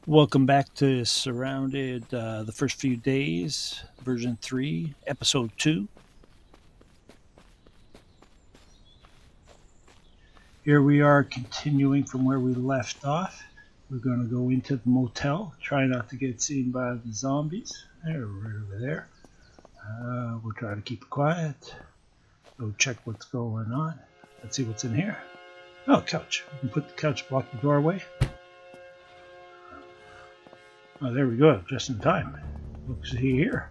Welcome back to Surrounded, the first few days, version 3, episode 2. Here we are continuing from where we left off. We're going to go into the motel, try not to get seen by the zombies. They're right over there. We'll try to keep it quiet. Go check what's going on. Let's see what's in here. Oh, couch. We can put the couch, block the doorway. Oh, there we go, just in time. Looks here.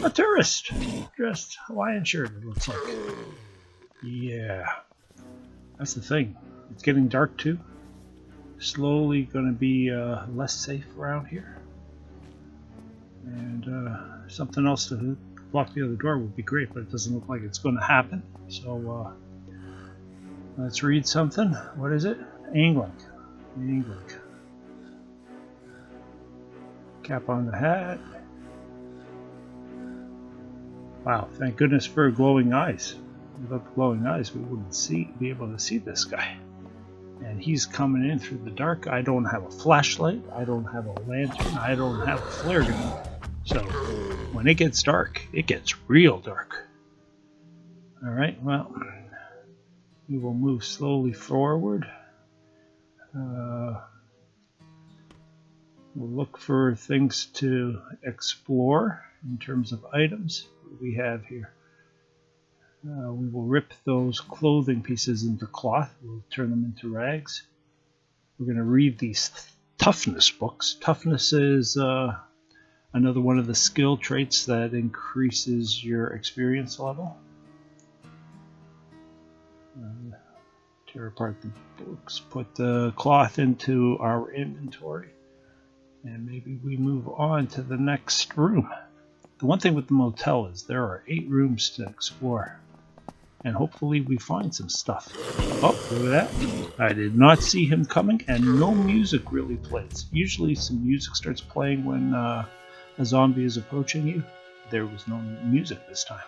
A tourist! Dressed Hawaiian shirt, it looks like. Yeah. That's the thing. It's getting dark too. Slowly gonna be less safe around here. And something else to block the other door would be great, but it doesn't look like it's gonna happen. So let's read something. What is it? England. England. Cap on the hat. Wow, thank goodness for glowing eyes. Without the glowing eyes, we wouldn't be able to see this guy. And he's coming in through the dark. I don't have a flashlight. I don't have a lantern. I don't have a flare gun. So when it gets dark, it gets real dark. All right, well, we will move slowly forward. We'll look for things to explore in terms of items we have here. We will rip those clothing pieces into cloth. We'll turn them into rags. We're going to read these toughness books. Toughness is another one of the skill traits that increases your experience level. Tear apart the books, put the cloth into our inventory, and maybe we move on to the next room. The one thing with the motel is there are 8 rooms to explore. And hopefully we find some stuff. Oh, look at that. I did not see him coming, and no music really plays. Usually some music starts playing when a zombie is approaching you. There was no music this time.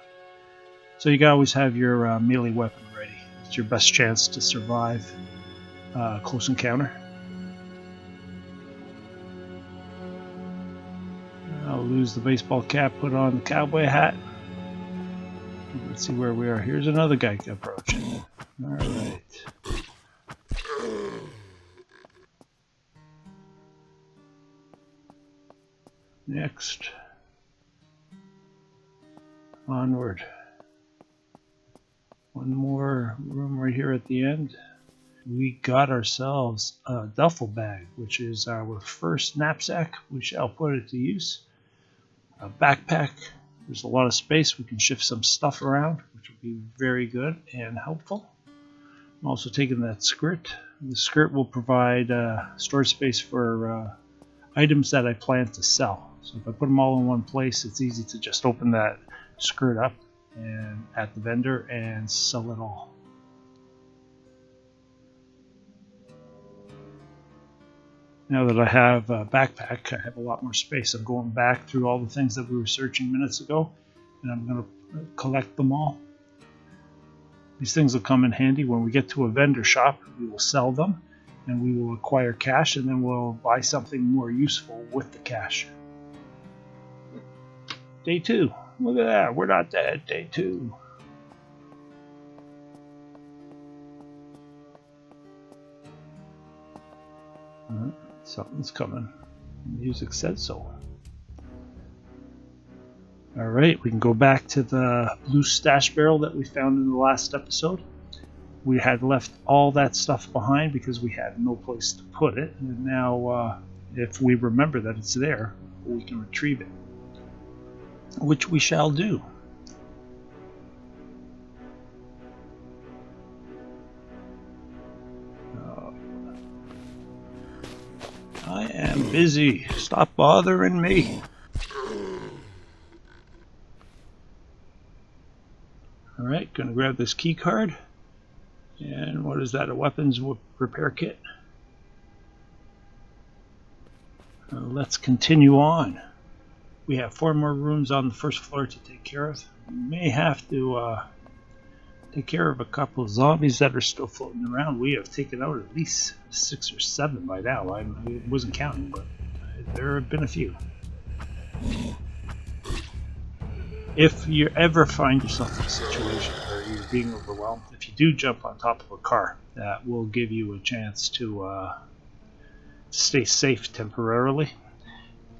So you can always have your melee weapon ready. It's your best chance to survive close encounter. I'll lose the baseball cap, put on the cowboy hat. Let's see where we are. Here's another guy approaching. Alright. Next. Onward. One more room right here at the end. We got ourselves a duffel bag, which is our first knapsack. We shall put it to use. A backpack. There's a lot of space. We can shift some stuff around, which will be very good and helpful. I'm also taking that skirt. The skirt will provide storage space for items that I plan to sell. So if I put them all in one place, it's easy to just open that skirt up and at the vendor and sell it all. Now that I have a backpack, I have a lot more space. I'm going back through all the things that we were searching minutes ago, and I'm going to collect them all. These things will come in handy when we get to a vendor shop. We will sell them, and we will acquire cash, and then we'll buy something more useful with the cash. Day 2. Look at that. We're not dead. Day 2. Something's coming. The music said so. Alright, we can go back to the blue stash barrel that we found in the last episode. We had left all that stuff behind because we had no place to put it. And now, if we remember that it's there, we can retrieve it. Which we shall do. I am busy. Stop bothering me. Alright, gonna grab this key card. And what is that? A weapons repair kit. Let's continue on. We have 4 more rooms on the first floor to take care of. We may have to take care of a couple of zombies that are still floating around. We have taken out at least 6 or 7 by now. I wasn't counting, but There have been a few. If you ever find yourself in a situation where you're being overwhelmed, if you do jump on top of a car, that will give you a chance to stay safe temporarily.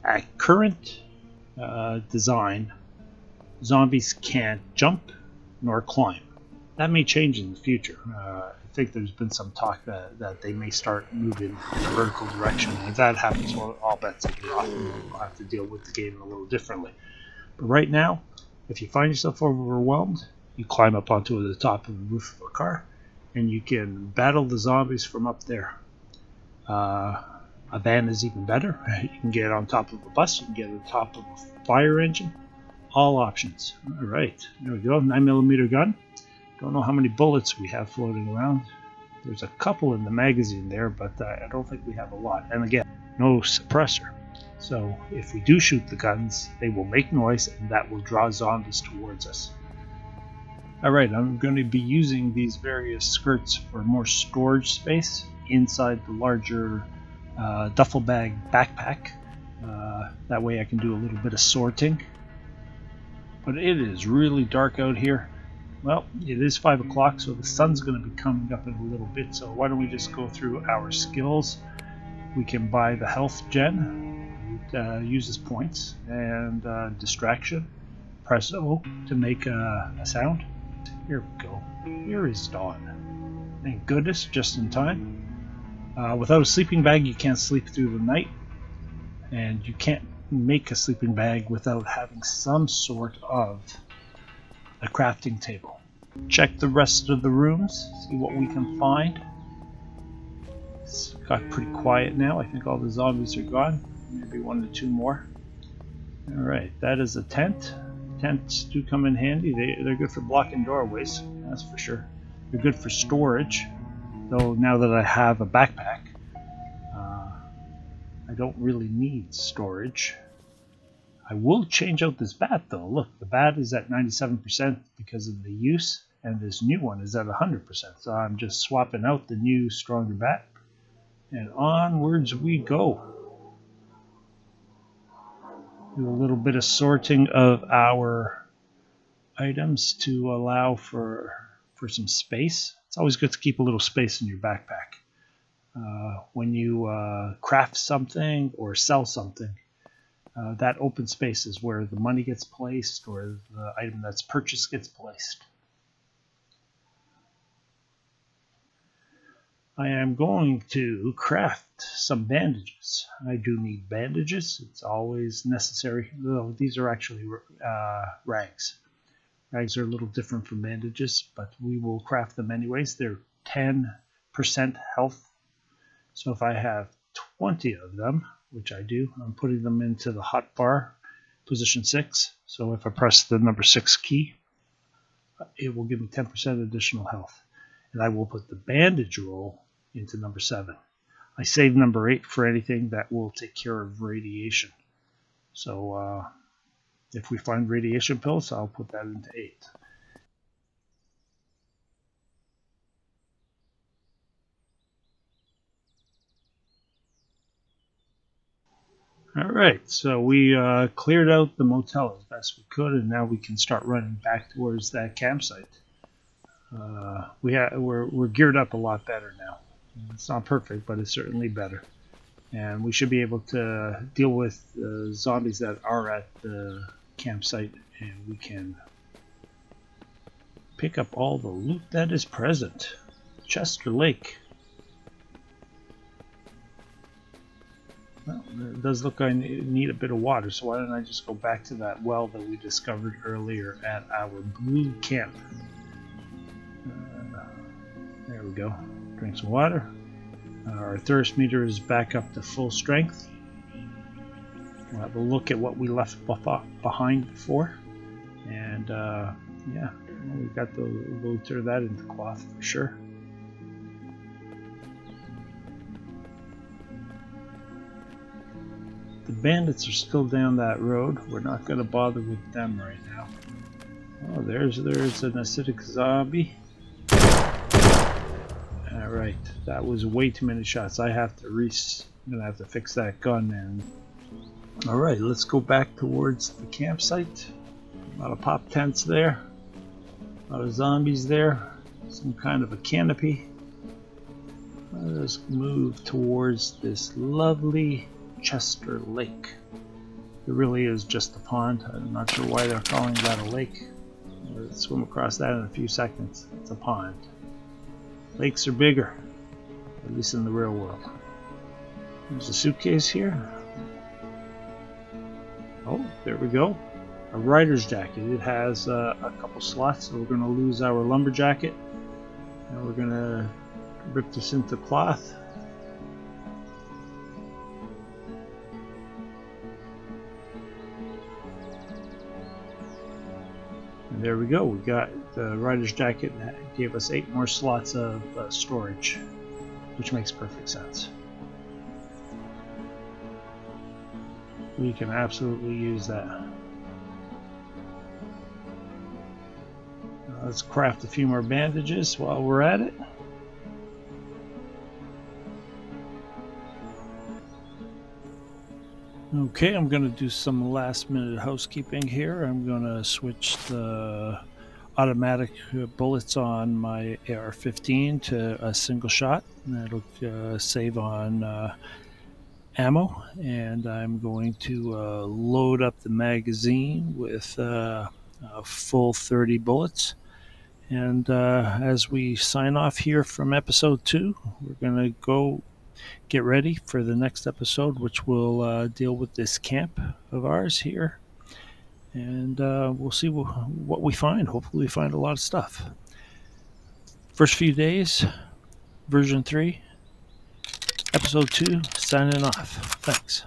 At current design, zombies can't jump nor climb. That may change in the future. I think there's been some talk that they may start moving in a vertical direction. And if that happens, well, all bets will be off, and we'll have to deal with the game a little differently. But right now, if you find yourself overwhelmed, you climb up onto the top of the roof of a car, and you can battle the zombies from up there. A van is even better. You can get on top of a bus, you can get on top of a fire engine. All options. Alright, there we go. 9mm gun. Don't know how many bullets we have floating around. There's a couple in the magazine there, but I don't think we have a lot. And again, no suppressor. So if we do shoot the guns, they will make noise, and that will draw zombies towards us. Alright, I'm going to be using these various skirts for more storage space inside the larger duffel bag backpack. That way I can do a little bit of sorting. But it is really dark out here. Well, it is 5 o'clock, so the sun's going to be coming up in a little bit. So why don't we just go through our skills. We can buy the health gen. It uses points. And distraction. Press O to make a sound. Here we go. Here is dawn. Thank goodness, just in time. Without a sleeping bag, you can't sleep through the night. And you can't make a sleeping bag without having some sort of a crafting table. Check the rest of the rooms, see what we can find. It's got pretty quiet now. I think all the zombies are gone. Maybe 1 or 2 more. Alright, that is a tent. Tents do come in handy. They're good for blocking doorways, that's for sure. They're good for storage, though now that I have a backpack, I don't really need storage. I will change out this bat though. Look, the bat is at 97% because of the use, and this new one is at 100%. So I'm just swapping out the new, stronger bat, and onwards we go. Do a little bit of sorting of our items to allow for some space. It's always good to keep a little space in your backpack. When you craft something or sell something, that open space is where the money gets placed or the item that's purchased gets placed. I am going to craft some bandages. I do need bandages. It's always necessary. Though these are actually rags. Rags are a little different from bandages, but we will craft them anyways. They're 10% health. So if I have 20 of them, which I do, I'm putting them into the hotbar, position 6. So if I press the number 6 key, it will give me 10% additional health. And I will put the bandage roll into number 7. I save number 8 for anything that will take care of radiation. So if we find radiation pills, I'll put that into 8. Alright, so we cleared out the motel as best we could, and now we can start running back towards that campsite. We're geared up a lot better now. It's not perfect, but it's certainly better. And we should be able to deal with the zombies that are at the campsite, and we can pick up all the loot that is present. Chester Lake. Well, it does look like I need a bit of water, so why don't I just go back to that well that we discovered earlier at our blue camp. There we go. Drink some water. Our thirst meter is back up to full strength. We'll have a look at what we left behind before. And yeah, we've got we'll turn that into cloth for sure. The bandits are still down that road. We're not going to bother with them right now. Oh, there's an acidic zombie. Alright, that was way too many shots. I'm going to have to fix that gun and Alright, let's go back towards the campsite. A lot of pop tents there. A lot of zombies there. Some kind of a canopy. Let's move towards this lovely Chester Lake. It really is just a pond. I'm not sure why they're calling that a lake. We'll swim across that in a few seconds. It's a pond. Lakes are bigger, at least in the real world. There's a suitcase here. Oh, there we go. A rider's jacket. It has a couple slots, so we're going to lose our lumber jacket. And we're going to rip this into cloth. And there we go. We got the rider's jacket that gave us 8 more slots of storage, which makes perfect sense. We can absolutely use that. Let's craft a few more bandages while we're at it. Okay, I'm going to do some last minute housekeeping here. I'm going to switch the automatic bullets on my AR-15 to a single shot. That'll save on ammo, and I'm going to load up the magazine with a full 30 bullets. And as we sign off here from episode 2, we're going to go get ready for the next episode, which will deal with this camp of ours here. And we'll see what we find. Hopefully we find a lot of stuff. First few days, version 3, episode 2, signing off. Thanks.